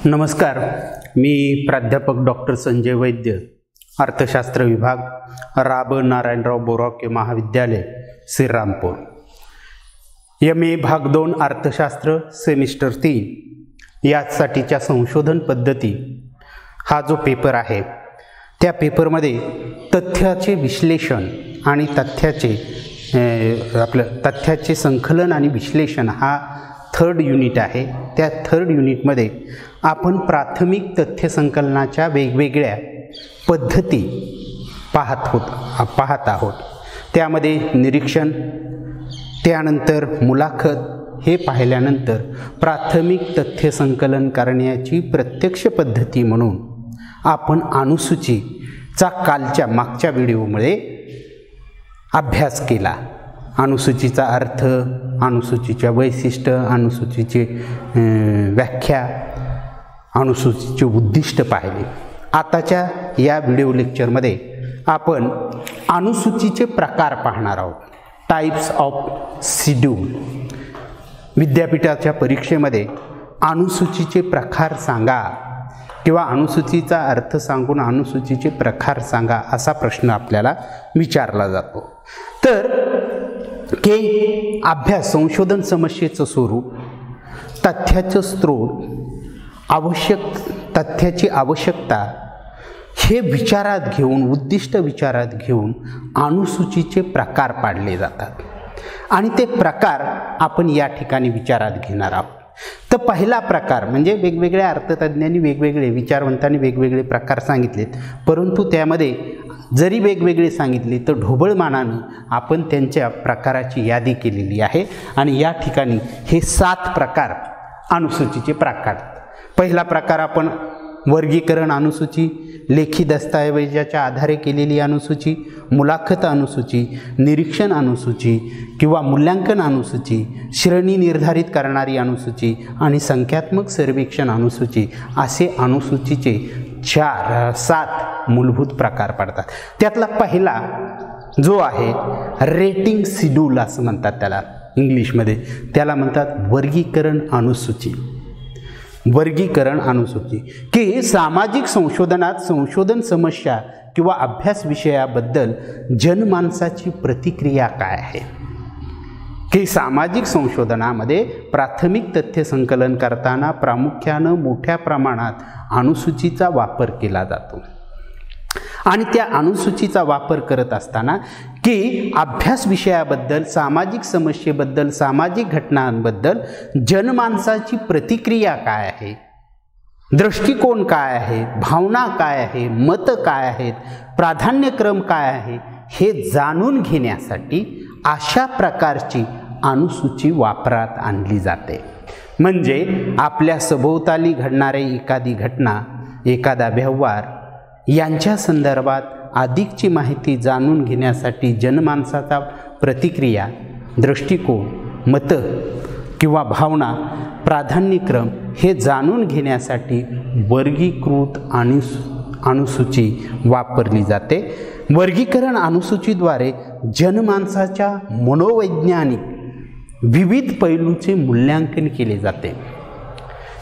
नमस्कार, मी प्राध्यापक डॉक्टर संजय वैद्य, अर्थशास्त्र विभाग, राब नारायणराव बोरावके महाविद्यालय, श्रीरामपूर. MA भाग 2 अर्थशास्त्र सेमिस्टर 3 यासाठीच्या संशोधन पद्धती हा जो पेपर आहे त्या पेपरमध्ये तथ्याचे विश्लेषण आणि तथ्याचे संकलन आणि विश्लेषण हा 3rd युनिट आहे. त्या 3rd युनिटमध्ये आपण प्राथमिक तथ्य संकलनाच्या वेगवेगळ्या पद्धती पाहत आहोत. त्यामध्ये निरीक्षण, त्यानंतर मुलाखत हे पाहिल्यानंतर प्राथमिक तथ्य संकलन करण्याची प्रत्यक्ष पद्धती म्हणून आपण अनुसूचीचा मागच्या व्हिडिओमध्ये अभ्यास केला. अनुसूचीचा अर्थ, अनुसूचीच्या वैशिष्ट्य, अनुसूचीचे व्याख्या, अनुसूचीचे उद्दिष्ट पाहिले. आताच्या या व्हिडिओ लेक्चरमध्ये आपण अनुसूचीचे प्रकार पाहणार आहोत. Types of schedule. विद्यापीठाच्या परीक्षेमध्ये अनुसूचीचे प्रकार सांगा किंवा अनुसूचीचा अर्थ सांगून अनुसूचीचे प्रकार सांगा असा प्रश्न आपल्याला विचारला जातो. तर अभ्यास संशोधन समस्येचं स्वरूप, तथ्याचं स्रोत, तथ्याची आवश्यकता हे विचारात घेऊन, उद्दिष्ट विचारात घेऊन अनुसूचीचे प्रकार पाडले जातात आणि ते प्रकार आपण या ठिकाणी विचारात घेणार आहोत. तर पहिला प्रकार म्हणजे वेगवेगळ्या अर्थतज्ञांनी वेगवेगळे, विचारवंतांनी वेगवेगळे प्रकार सांगितलेत, परंतु त्यामध्ये जरी वेगवेगळे सांगितले तर ढोबळमानानं आपण त्यांच्या प्रकाराची यादी केलेली आहे आणि या ठिकाणी हे 7 प्रकार अनुसूचीचे प्रकार. पहिला प्रकार आपण वर्गीकरण अनुसूची, लेखी दस्तऐवजाच्या आधारे केलेली अनुसूची, मुलाखत अनुसूची, निरीक्षण अनुसूची किंवा मूल्यांकन अनुसूची, श्रेणी निर्धारित करणारी अनुसूची आणि संख्यात्मक सर्वेक्षण अनुसूची असे अनुसूचीचे 7 मूलभूत प्रकार पडतात. त्यातला पहिला जो आहे रेटिंग शेड्यूल असं म्हणतात त्याला इंग्लिशमध्ये, त्याला म्हणतात वर्गीकरण अनुसूची. वर्गीकरण अनुसूची की सामाजिक संशोधनात संशोधन समस्या किंवा अभ्यास विषयाबद्दल जनमानसाची प्रतिक्रिया काय आहे, की सामाजिक संशोधनामध्ये प्राथमिक तथ्य संकलन करताना प्रामुख्यानं मोठ्या प्रमाणात अनुसूचीचा वापर केला जातो आणि त्या अनुसूचीचा वापर करत असताना की अभ्यास विषयाबद्दल, सामाजिक समस्येबद्दल, सामाजिक घटनांबद्दल जनमानसाची प्रतिक्रिया काय आहे, दृष्टिकोन काय आहे, भावना काय आहे, मत काय आहेत, प्राधान्यक्रम काय आहे हे जाणून घेण्यासाठी अशा प्रकारची अनुसूची वापरात आणली जाते. म्हणजे आपल्या सभोवताली घडणारे एखादी घटना, एखादा व्यवहार यांच्या संदर्भात अधिकची माहिती जाणून घेण्यासाठी जनमानसाचा प्रतिक्रिया, दृष्टिकोन, मतं किंवा भावना, प्राधान्यक्रम हे जाणून घेण्यासाठी वर्गीकृत अनुसूची वापरली जाते. वर्गीकरण अनुसूचीद्वारे जनमानसाच्या मनोवैज्ञानिक विविध पैलूचे मूल्यांकन केले जाते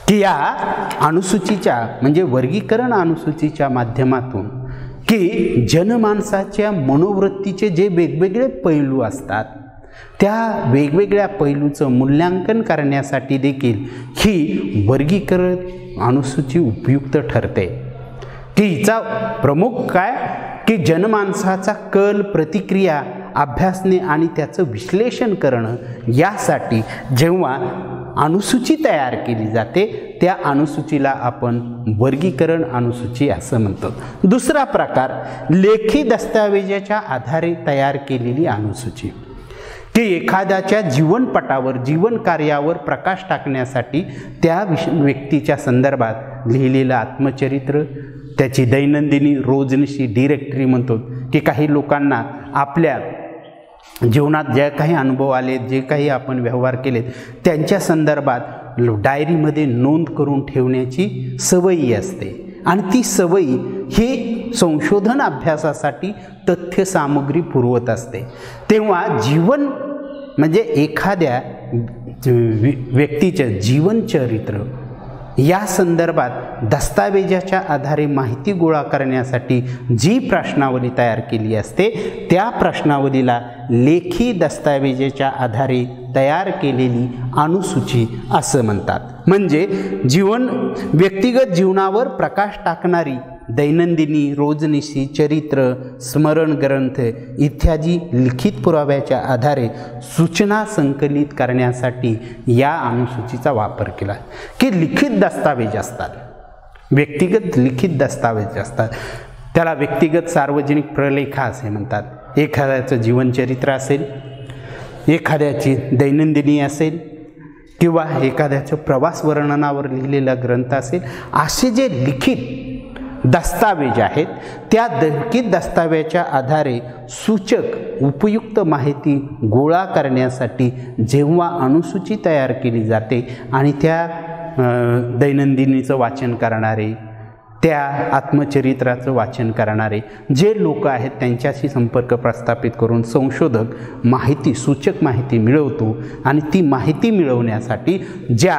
की या अनुसूचीच्या म्हणजे वर्गीकरण अनुसूचीच्या माध्यमातून की जनमानसाच्या मनोवृत्तीचे जे वेगवेगळे पैलू असतात त्या वेगवेगळ्या पैलूचं मूल्यांकन करण्यासाठी देखील ही वर्गीकरण अनुसूची उपयुक्त ठरते. की हिचा प्रमुख काय की जनमानसाचा कल, प्रतिक्रिया अभ्यासणे आणि त्याचं विश्लेषण करणं यासाठी जेव्हा अनुसूची तयार केली जाते त्या अनुसूचीला आपण वर्गीकरण अनुसूची असं म्हणतो. दुसरा प्रकार लेखी दस्तऐवजाच्या आधारे तयार केलेली अनुसूची की एखाद्याच्या जीवनपटावर, जीवन कार्यावर प्रकाश टाकण्यासाठी त्या व्यक्तीच्या संदर्भात लिहिलेलं आत्मचरित्र, त्याची दैनंदिनी रोजनिशी डिरेक्टरी म्हणतो की काही लोकांना आपल्या जीवनात जे काही अनुभव आले, जे काही आपण व्यवहार केलेत त्यांच्या संदर्भात डायरीमध्ये नोंद करून ठेवण्याची सवयी असते आणि ती सवयी ही संशोधन अभ्यासासाठी तथ्य सामग्री पुरवत असते. तेव्हा जीवन म्हणजे एखाद्या व्यक्तीचं जीवनचरित्र या संदर्भात दस्तावेजाच्या आधारे माहिती गोळा करण्यासाठी जी प्रश्नावली तयार केली असते त्या प्रश्नावलीला लेखी दस्तावेजाच्या आधारे तयार केलेली अनुसूची असं म्हणतात. म्हणजे व्यक्तिगत जीवनावर प्रकाश टाकणारी दैनंदिनी, रोजनिशी, चरित्र, स्मरण ग्रंथ इत्यादी लिखित पुराव्याच्या आधारे सूचना संकलित करण्यासाठी या अनुसूचीचा वापर केला. की लिखित दस्तावेज असतात, व्यक्तिगत लिखित दस्तावेज असतात, त्याला व्यक्तिगत सार्वजनिक प्रलेखा असे म्हणतात. एखाद्याचं जीवनचरित्र असेल, एखाद्याची दैनंदिनी असेल किंवा एखाद्याचं प्रवास वर्णनावर लिहिलेला ग्रंथ असेल, असे जे लिखित दस्तावेज आहेत त्या लिखित दस्तावेजाच्या आधारे सूचक उपयुक्त माहिती गोळा करण्यासाठी जेव्हा अनुसूची तयार केली जाते आणि त्या दैनंदिनीचं वाचन करणारे, त्या आत्मचरित्राचं वाचन करणारे जे लोक आहेत त्यांच्याशी संपर्क प्रस्थापित करून संशोधक माहिती, सूचक माहिती मिळवतो. आणि ती माहिती मिळवण्यासाठी ज्या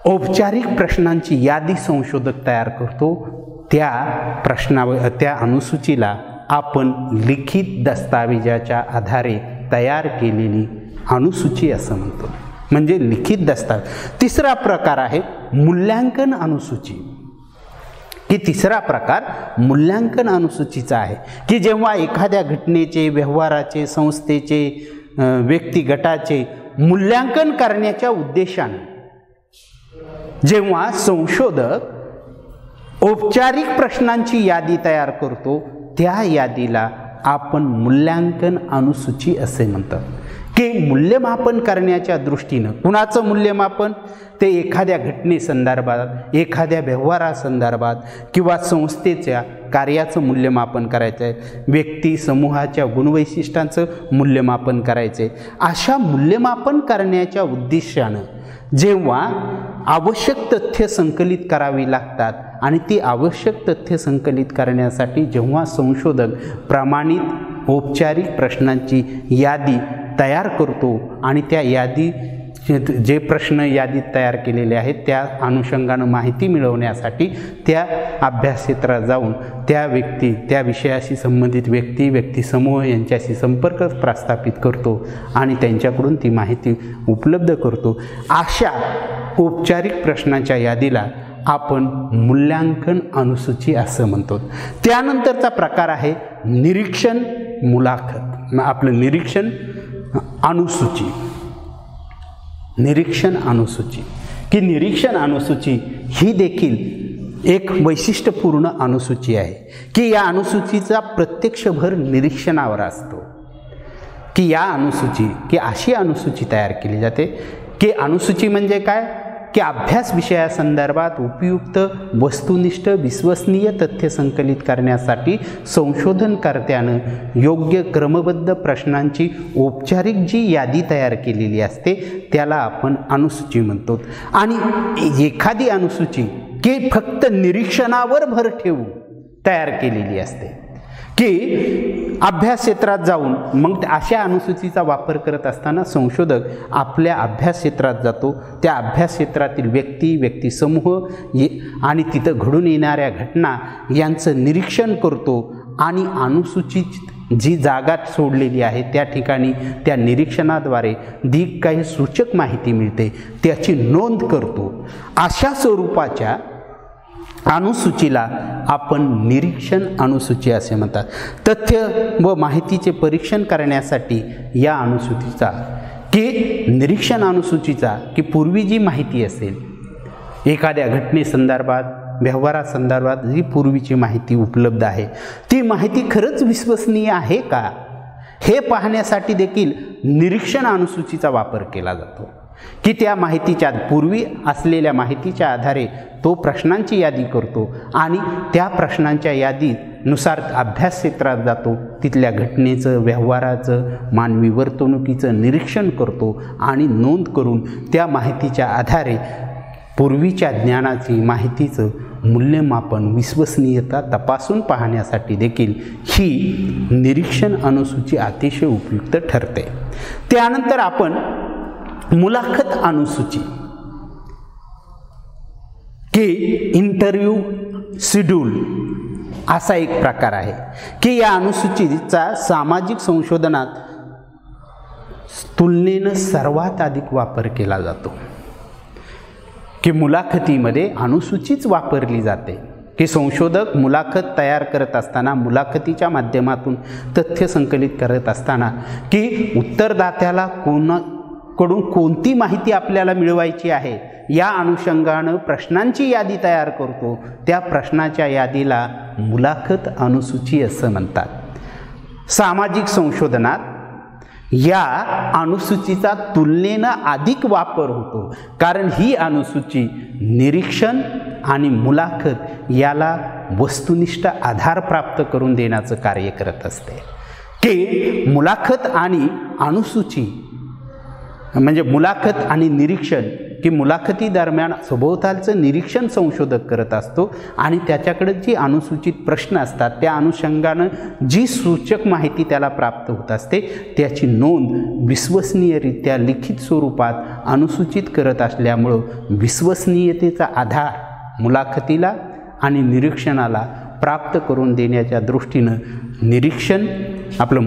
औपचारिक प्रश्नांची यादी संशोधक तयार करतो त्या अनुसूचीला आपण लिखित दस्तावेजाच्या आधारे तयार केलेली अनुसूची असं म्हणतो. म्हणजे लिखित दस्तावेज. तिसरा प्रकार आहे मूल्यांकन अनुसूची. की तिसरा प्रकार मूल्यांकन अनुसूचीचा आहे की जेव्हा एखाद्या घटनेचे, व्यवहाराचे, संस्थेचे, व्यक्तिगटाचे मूल्यांकन करण्याच्या उद्देशाने जेव्हा संशोधक औपचारिक प्रश्नांची यादी तयार करतो त्या यादीला आपण मूल्यांकन अनुसूची असे म्हणतात. की मूल्यमापन करण्याच्या दृष्टीनं कुणाचं मूल्यमापन, ते एखाद्या घटनेसंदर्भात, एखाद्या व्यवहारासंदर्भात किंवा संस्थेच्या कार्याचं मूल्यमापन करायचं आहे, व्यक्ती समूहाच्या गुणवैशिष्ट्यांचं मूल्यमापन करायचं आहे. अशा मूल्यमापन करण्याच्या उद्देशानं जेव्हा आवश्यक तथ्य संकलित करावी लागतात आणि ती आवश्यक तथ्य संकलित करण्यासाठी जेव्हा संशोधक प्रमाणित औपचारिक प्रश्नांची यादी तयार करतो आणि त्या यादी जे प्रश्न यादीत तयार केलेले आहेत त्या अनुषंगानं माहिती मिळवण्यासाठी त्या अभ्यास क्षेत्रात जाऊन त्या विषयाशी संबंधित व्यक्तिसमूह यांच्याशी संपर्क प्रस्थापित करतो आणि त्यांच्याकडून ती माहिती उपलब्ध करतो. अशा औपचारिक प्रश्नांच्या यादीला आपण मूल्यांकन अनुसूची असं म्हणतो. त्यानंतरचा प्रकार आहे निरीक्षण मुलाखत. आपलं निरीक्षण अनुसूची. निरीक्षण अनुसूची की निरीक्षण अनुसूची ही देखील एक वैशिष्ट्यपूर्ण अनुसूची आहे की या अनुसूचीचा प्रत्यक्ष भर निरीक्षणावर असतो. की या अनुसूची की अशी अनुसूची तयार केली जाते की अनुसूची म्हणजे काय की अभ्यास विषयासंदर्भात उपयुक्त, वस्तुनिष्ठ, विश्वसनीय तथ्य संकलित करण्यासाठी संशोधनकर्त्यानं योग्य क्रमबद्ध प्रश्नांची औपचारिक जी यादी तयार केलेली असते त्याला आपण अनुसूची म्हणतो. आणि एखादी अनुसूची की फक्त निरीक्षणावर भर ठेवून तयार केलेली असते की अभ्यास क्षेत्रात जाऊन मग अशा अनुसूचीचा वापर करत असताना संशोधक आपल्या अभ्यास क्षेत्रात जातो, त्या अभ्यास क्षेत्रातील व्यक्तिसमूह आणि तिथं घडून येणाऱ्या घटना यांचं निरीक्षण करतो आणि अनुसूचित जी जागा सोडलेली आहे त्या ठिकाणी त्या निरीक्षणाद्वारे जी काही सूचक माहिती मिळते त्याची नोंद करतो. अशा स्वरूपाच्या अनुसूचीला आपण निरीक्षण अनुसूची असे म्हणतात. तथ्य व माहितीचे परीक्षण करण्यासाठी या अनुसूचीचा की निरीक्षण अनुसूचीचा की पूर्वी जी माहिती असेल एखाद्या घटनेसंदर्भात, व्यवहारासंदर्भात जी पूर्वीची माहिती उपलब्ध आहे ती माहिती खरंच विश्वसनीय आहे का हे पाहण्यासाठी देखील निरीक्षण अनुसूचीचा वापर केला जातो. की त्या माहितीच्या पूर्वी असलेल्या माहितीच्या आधारे तो प्रश्नांची यादी करतो आणि त्या प्रश्नांच्या यादीनुसार अभ्यास क्षेत्रात जातो, तिथल्या घटनेचं, व्यवहाराचं, मानवी वर्तणुकीचं निरीक्षण करतो आणि नोंद करून त्या माहितीच्या आधारे पूर्वीच्या ज्ञानाची, माहितीचं मूल्यमापन, विश्वसनीयता तपासून पाहण्यासाठी देखील ही निरीक्षण अनुसूची अतिशय उपयुक्त ठरते. त्यानंतर आपण मुलाखत अनुसूची. की इंटरव्ह्यू शेड्यूल असा एक प्रकार आहे की या अनुसूचीचा सामाजिक संशोधनात तुलनेनं सर्वात अधिक वापर केला जातो, की मुलाखतीमध्ये अनुसूचीच वापरली जाते, की संशोधक मुलाखत तयार करत असताना, मुलाखतीच्या माध्यमातून तथ्य संकलित करत असताना, की उत्तरदात्याला कोणाकडून कोणती माहिती आपल्याला मिळवायची आहे या अनुषंगानं प्रश्नांची यादी तयार करतो, त्या प्रश्नाच्या यादीला मुलाखत अनुसूची असं म्हणतात। सामाजिक संशोधनात या अनुसूचीचा तुलनेनं अधिक वापर होतो, कारण ही अनुसूची निरीक्षण आणि मुलाखत याला वस्तुनिष्ठ आधार प्राप्त करून देण्याचं कार्य करत असते, की मुलाखत आणि अनुसूची म्हणजे मुलाखत आणि निरीक्षण, की मुलाखती दरम्यान सभोवतालचं निरीक्षण संशोधक करत असतो आणि त्याच्याकडे जी अनुसूचित प्रश्न असतात त्या अनुषंगानं जी सूचक माहिती त्याला प्राप्त होत असते त्याची नोंद विश्वसनीयरित्या लिखित स्वरूपात अनुसूचित करत असल्यामुळं विश्वसनीयतेचा आधार मुलाखतीला आणि निरीक्षणाला प्राप्त करून देण्याच्या दृष्टीनं निरीक्षण आपलं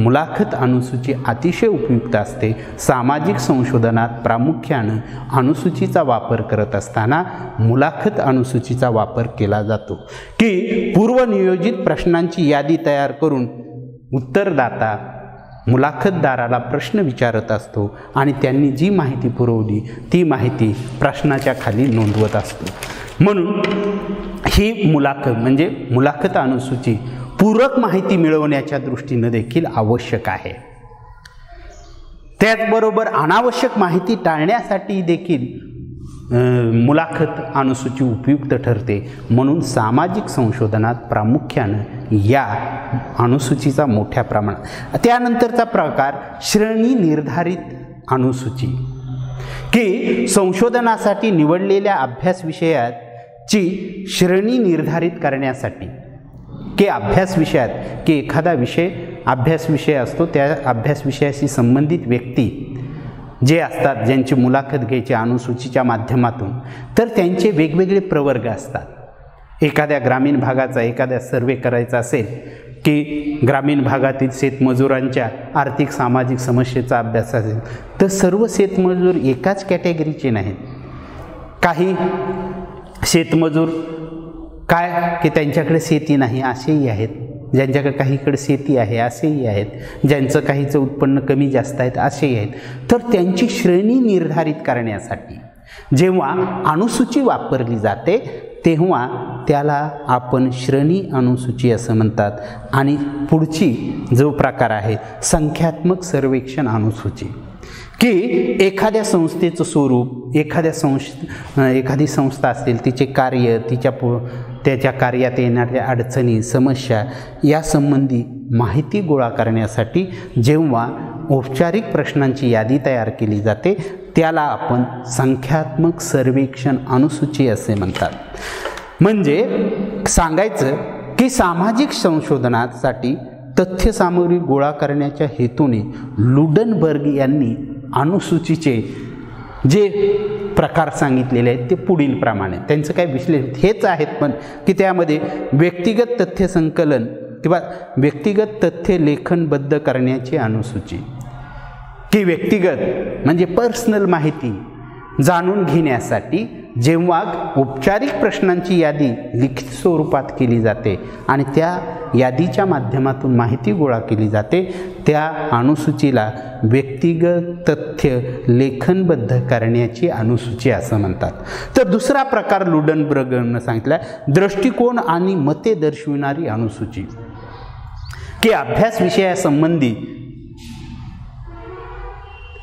मुलाखत अनुसूची अतिशय उपयुक्त असते। सामाजिक संशोधनात प्रामुख्यानं अनुसूचीचा वापर करत असताना मुलाखत अनुसूचीचा वापर केला जातो, की पूर्वनियोजित प्रश्नांची यादी तयार करून उत्तरदाता मुलाखतदाराला प्रश्न विचारत असतो आणि त्यांनी जी माहिती पुरवली ती माहिती प्रश्नाच्या खाली नोंदवत असतो। म्हणून ही मुलाखत अनुसूची पूरक माहिती मिळवण्याच्या दृष्टीनं देखील आवश्यक आहे। त्याचबरोबर अनावश्यक माहिती टाळण्यासाठी देखील मुलाखत अनुसूची उपयुक्त ठरते। म्हणून सामाजिक संशोधनात प्रामुख्यानं या अनुसूचीचा मोठ्या प्रमाणात। त्यानंतरचा प्रकार श्रेणी निर्धारित अनुसूची, की संशोधनासाठी निवडलेल्या अभ्यास विषयाची श्रेणी निर्धारित करण्यासाठी, की अभ्यास विषयात की एखादा अभ्यास विषय असतो त्या अभ्यास विषयाशी संबंधित व्यक्ती जे असतात ज्यांची मुलाखत घ्यायची अनुसूचीच्या माध्यमातून, तर त्यांचे वेगवेगळे प्रवर्ग असतात। एखाद्या ग्रामीण भागाचा एखाद्या सर्वे करायचा असेल, की ग्रामीण भागातील शेतमजुरांच्या आर्थिक सामाजिक समस्येचा अभ्यास असेल, तर सर्व शेतमजूर एकाच कॅटेगरीचे नाहीत। काही शेतमजूर काय की त्यांच्याकडे शेती नाही असेही आहेत, ज्यांच्याकडे काहीकडे शेती आहे असेही आहेत, ज्यांचं काहीचं उत्पन्न कमी जास्त आहेत असेही आहेत। तर त्यांची श्रेणी निर्धारित करण्यासाठी जेव्हा अनुसूची वापरली जाते तेव्हा त्याला आपण श्रेणी अनुसूची असं म्हणतात। आणि पुढची जो प्रकार आहे संख्यात्मक सर्वेक्षण अनुसूची, की एखाद्या संस्थेचं स्वरूप, एखादी संस्था असेल तिचे कार्य, त्याच्या कार्यात येणाऱ्या अडचणी समस्या यासंबंधी माहिती गोळा करण्यासाठी जेव्हा औपचारिक प्रश्नांची यादी तयार केली जाते त्याला आपण संख्यात्मक सर्वेक्षण अनुसूची असे म्हणतात। म्हणजे सांगायचं की सामाजिक संशोधनासाठी तथ्यसामग्री गोळा करण्याच्या हेतूने लुडनबर्ग यांनी अनुसूचीचे जे प्रकार सांगितलेले आहेत ते पुढील प्रमाणे, त्यांचं काय विश्लेषण हेच आहेत, पण की त्यामध्ये व्यक्तिगत तथ्य संकलन किंवा व्यक्तिगत तथ्य लेखनबद्ध करण्याची अनुसूची, की व्यक्तिगत म्हणजे पर्सनल माहिती जाणून घेण्यासाठी जेव्हा औपचारिक प्रश्नांची यादी लिखित स्वरूपात केली जाते आणि त्या यादीच्या माध्यमातून माहिती गोळा केली जाते त्या अनुसूचीला व्यक्तिगत तथ्य लेखनबद्ध करण्याची अनुसूची असं म्हणतात। तर दुसरा प्रकार लुडनबर्गनं सांगितला दृष्टिकोन आणि मते दर्शविणारी अनुसूची, की अभ्यास विषयासंबंधी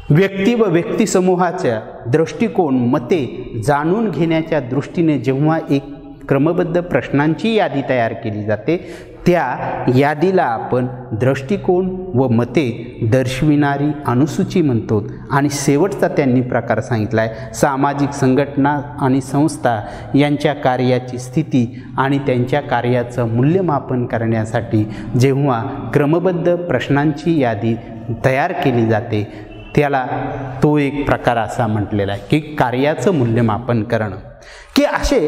व्यक्ती व व्यक्ती समूहाच्या दृष्टिकोन मते जाणून घेण्याच्या दृष्टीने जेव्हा एक क्रमबद्ध प्रश्नांची यादी तयार केली जाते त्या यादीला आपण दृष्टिकोन व मते दर्शविणारी अनुसूची म्हणतो। आणि शेवटचा त्यांनी प्रकार सांगितला आहे सामाजिक संघटना आणि संस्था यांच्या कार्याची स्थिती आणि त्यांच्या कार्याचं मूल्यमापन करण्यासाठी जेव्हा क्रमबद्ध प्रश्नांची यादी तयार केली जाते त्याला तो एक प्रकार असा म्हटलेला आहे की कार्याचं मूल्यमापन करणं। की असे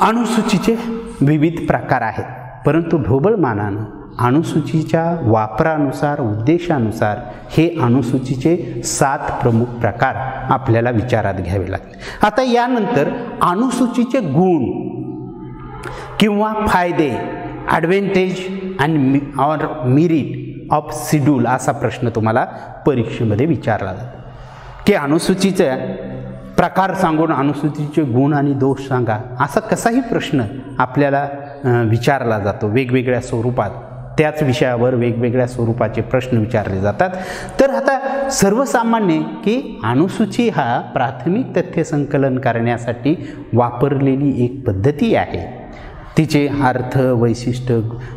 अनुसूचीचे विविध प्रकार आहेत, परंतु ढोबळमानानं अनुसूचीच्या वापरानुसार उद्देशानुसार हे अनुसूचीचे 7 प्रमुख प्रकार आपल्याला विचारात घ्यावे लागले. आता यानंतर अनुसूचीचे गुण किंवा फायदे, ॲडव्हेंटेज आणि ऑर मेरिट ऑफ शेड्यूल असा प्रश्न तुम्हाला परीक्षेमध्ये विचारला जातो की अनुसूचीचे प्रकार सांगून अनुसूचीचे गुण आणि दोष सांगा, असा कसाही प्रश्न आपल्याला विचारला जातो. वेगवेगळ्या स्वरूपात त्याच विषयावर वेगवेगळ्या स्वरूपाचे प्रश्न विचारले जातात. तर आता सर्वसामान्य की अनुसूची हा प्राथमिक तथ्य संकलन करण्यासाठी वापरलेली एक पद्धती आहे. तिचे अर्थ वैशिष्ट्य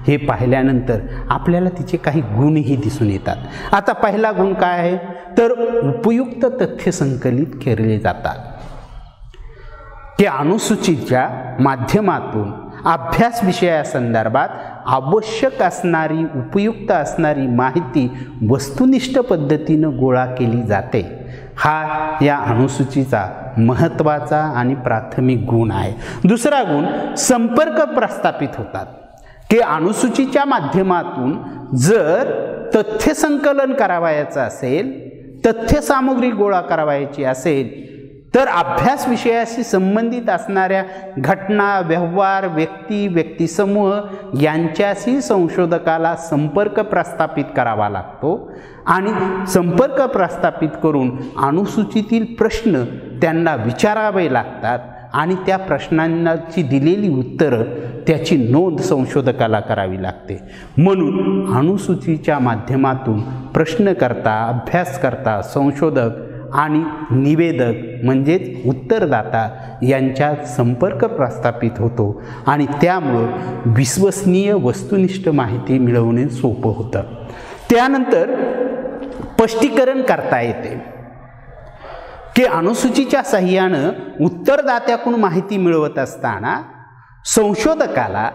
हे पाहिल्यानंतर आपल्याला तिचे काही गुणही दिसून येतात. आता पहिला गुण काय आहे तर उपयुक्त तथ्य संकलित केले जातात की अनुसूचीच्या माध्यमातून अभ्यास विषयासंदर्भात आवश्यक असणारी उपयुक्त असणारी माहिती वस्तुनिष्ठ पद्धतीनं गोळा केली जाते. हा या अनुसूचीचा महत्त्वाचा आणि प्राथमिक गुण आहे. दुसरा गुण संपर्क प्रस्थापित होतात की अनुसूचीच्या माध्यमातून जर तथ्य संकलन करावयाचं असेल, तथ्य सामुग्री गोळा करावयाची असेल तर अभ्यास विषयाशी संबंधित असणाऱ्या घटना, व्यवहार, व्यक्तिसमूह यांच्याशी संशोधकाला संपर्क प्रस्थापित करावा लागतो आणि संपर्क प्रस्थापित करून अनुसूचीतील प्रश्न त्यांना विचारावे लागतात आणि त्या प्रश्नांची दिलेली उत्तरं त्याची नोंद संशोधकाला करावी लागते. म्हणून अनुसूचीच्या माध्यमातून प्रश्नकर्ता, अभ्यासकर्ता, संशोधक आणि निवेदक म्हणजेच उत्तरदाता यांच्यात संपर्क प्रस्थापित होतो आणि त्यामुळं विश्वसनीय वस्तुनिष्ठ माहिती मिळवणे सोपं होतं. त्यानंतर स्पष्टीकरण करता येते की अनुसूचीच्या साहाय्यानं उत्तरदात्याकडून माहिती मिळवत असताना संशोधकाला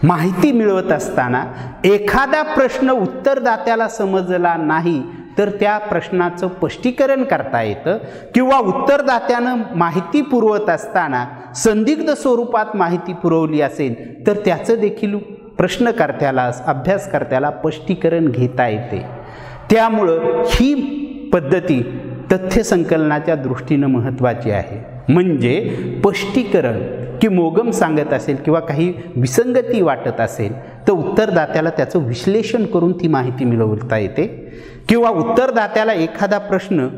माहिती मिळवत असताना एखादा प्रश्न उत्तरदात्याला समजला नाही तर त्या प्रश्नाचं स्पष्टीकरण करता येतं किंवा उत्तरदात्यानं माहिती पुरवत असताना संदिग्ध स्वरूपात माहिती पुरवली असेल तर त्याचं देखील प्रश्नकर्त्याला, अभ्यासकर्त्याला स्पष्टीकरण घेता येते. त्यामुळं ही पद्धती तथ्य संकलनाच्या दृष्टीनं महत्त्वाची आहे. म्हणजे स्पष्टीकरण की मोगम सांगत असेल किंवा काही विसंगती वाटत असेल तर उत्तरदात्याला त्याचं विश्लेषण करून ती माहिती मिळवता येते किंवा उत्तरदात्याला एखादा प्रश्न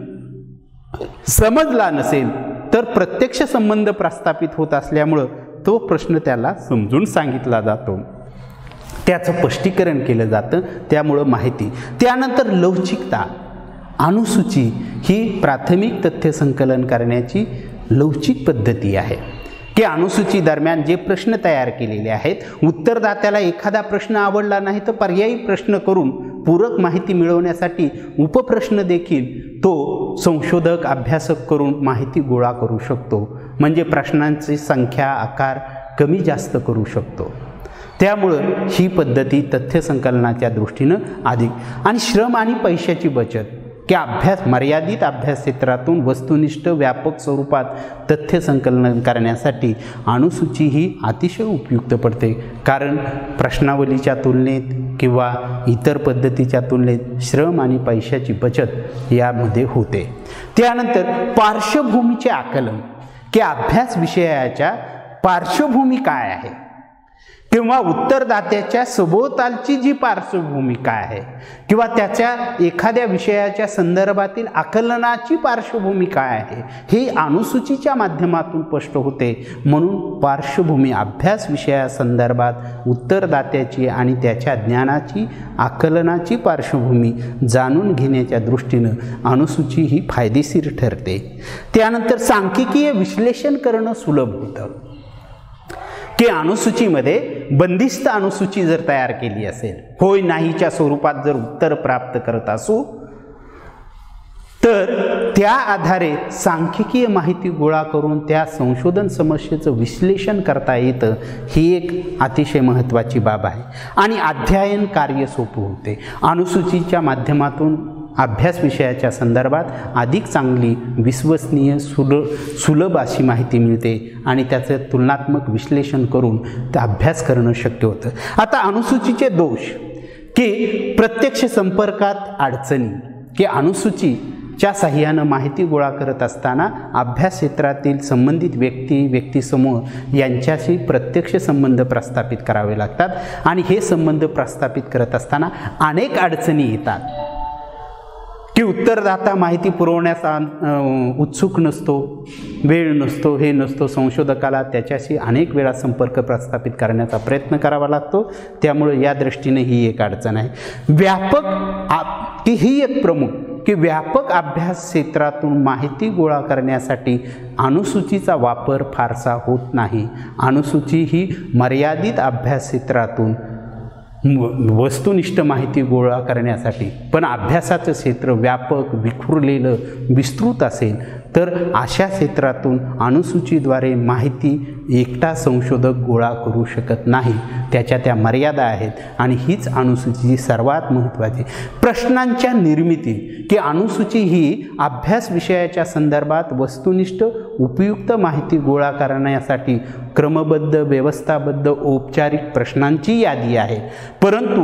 समजला नसेल तर प्रत्यक्ष संबंध प्रस्थापित होत असल्यामुळं तो प्रश्न त्याला समजून सांगितला जातो, त्याचं स्पष्टीकरण केलं जातं. त्यामुळं माहिती. त्यानंतर लवचिकता. अनुसूची ही प्राथमिक तथ्य संकलन करण्याची लवचिक पद्धती आहे की अनुसूची दरम्यान जे प्रश्न तयार केलेले आहेत, उत्तरदात्याला एखादा प्रश्न आवडला नाही तर पर्यायी प्रश्न करून पूरक माहिती मिळवण्यासाठी उपप्रश्न देखील तो संशोधक, अभ्यासक करून माहिती गोळा करू शकतो. म्हणजे प्रश्नांची संख्या, आकार कमी जास्त करू शकतो. त्यामुळं ही पद्धती तथ्य संकलनाच्या दृष्टीनं अधिक. आणि श्रम आणि पैशाची बचत की मर्यादित अभ्यास क्षेत्रातून वस्तुनिष्ठ व्यापक स्वरूपात तथ्य संकलन करण्यासाठी अनुसूची ही अतिशय उपयुक्त पडते. कारण प्रश्नावलीच्या तुलनेत किंवा इतर पद्धतीच्या तुलनेत श्रम आणि पैशाची बचत यामध्ये होते. त्यानंतर पार्श्वभूमीचे आकलन की अभ्यास विषयाच्या पार्श्वभूमी काय आहे किंवा उत्तरदात्याच्या सभोवतालची जी पार्श्वभूमी काय आहे किंवा त्याच्या एखाद्या विषयाच्या संदर्भातील आकलनाची पार्श्वभूमी काय आहे हे अनुसूचीच्या माध्यमातून स्पष्ट होते. म्हणून पार्श्वभूमी, अभ्यास विषयासंदर्भात उत्तरदात्याची आणि त्याच्या ज्ञानाची, आकलनाची पार्श्वभूमी जाणून घेण्याच्या दृष्टीनं अनुसूची ही फायदेशीर ठरते. त्यानंतर सांख्यिकीय विश्लेषण करणं सुलभ होतं की अनुसूचीमध्ये बंदिस्त अनुसूची जर तयार केली असेल, होय नाहीच्या स्वरूपात जर उत्तर प्राप्त करत असू तर त्या आधारे सांख्यिकीय माहिती गोळा करून त्या संशोधन समस्येचं विश्लेषण करता येतं. ही एक अतिशय महत्त्वाची बाब आहे. आणि अध्ययन कार्य सोपं होते. अनुसूचीच्या माध्यमातून अभ्यास विषयाच्या संदर्भात अधिक चांगली, विश्वसनीय, सुलभ अशी माहिती मिळते आणि त्याचं तुलनात्मक विश्लेषण करून ते अभ्यास करणं शक्य होतं. आता अनुसूचीचे दोष की प्रत्यक्ष संपर्कात अडचणी की अनुसूचीच्या साहाय्यानं माहिती गोळा करत असताना अभ्यास क्षेत्रातील संबंधित व्यक्तिसमूह यांच्याशी प्रत्यक्ष संबंध प्रस्थापित करावे लागतात आणि हे संबंध प्रस्थापित करत असताना अनेक अडचणी येतात की उत्तरदाता माहिती पुरवण्याचा उत्सुक नसतो, वेळ नसतो, हे नसतो. संशोधकाला त्याच्याशी अनेक वेळा संपर्क प्रस्थापित करण्याचा प्रयत्न करावा लागतो. त्यामुळे या दृष्टीने ही एक अडचण आहे. ही एक प्रमुख की व्यापक अभ्यास क्षेत्रातून माहिती गोळा करण्यासाठी अनुसूचीचा वापर फारसा होत नाही. अनुसूची ही मर्यादित अभ्यास क्षेत्रातून वस्तुनिष्ठ माहिती गोळा करण्यासाठी, पण अभ्यासाचं क्षेत्र व्यापक, विखुरलेलं, विस्तृत असेल तर अशा क्षेत्रातून अनुसूचीद्वारे माहिती एकटा संशोधक गोळा करू शकत नाही. त्याच्या त्या मर्यादा आहेत आणि हीच अनुसूचीची सर्वात महत्त्वाची. प्रश्नांच्या निर्मिती की अनुसूची ही अभ्यास विषयाच्या संदर्भात वस्तुनिष्ठ उपयुक्त माहिती गोळा करण्यासाठी क्रमबद्ध, व्यवस्थाबद्ध, औपचारिक प्रश्नांची यादी आहे. परंतु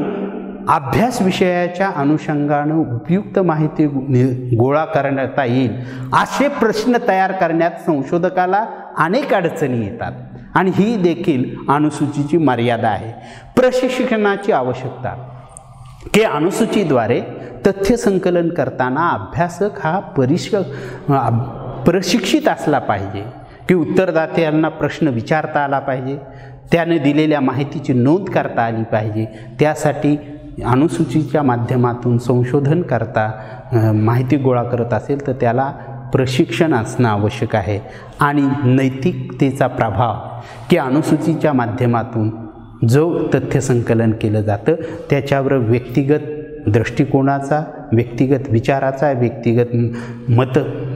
अभ्यास विषयाच्या अनुषंगानं उपयुक्त माहिती गोळा करता येईल असे प्रश्न तयार करण्यात संशोधकाला अनेक अडचणी येतात आणि ही देखील अनुसूचीची मर्यादा आहे. प्रशिक्षणाची आवश्यकता की अनुसूचीद्वारे तथ्य संकलन करताना अभ्यासक हा प्रशिक्षित असला पाहिजे की उत्तरदात्यांना प्रश्न विचारता आला पाहिजे, त्याने दिलेल्या माहितीची नोंद करता आली पाहिजे. त्यासाठी अनुसूचीच्या माध्यमातून संशोधन करता माहिती गोळा करत असेल तर त्याला प्रशिक्षण असणं आवश्यक आहे. आणि नैतिकतेचा प्रभाव की अनुसूचीच्या माध्यमातून जो तथ्य संकलन केलं जातं त्याच्यावर व्यक्तिगत दृष्टिकोनाचा, व्यक्तिगत विचाराचा, व्यक्तिगत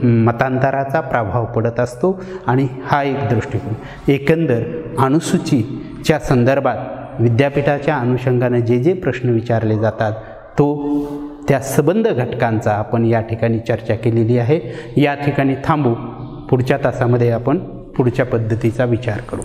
मतांतराचा प्रभाव पडत असतो आणि हा एक दृष्टिकोन. एकंदर अनुसूचीच्या संदर्भात विद्यापीठाच्या अनुषंगाने जे प्रश्न विचारले जातात त्या संबंध घटकांचा आपण या ठिकाणी चर्चा केलेली आहे. या ठिकाणी थांबू. पुढच्या तासामध्ये आपण पुढच्या पद्धतीचा विचार करू.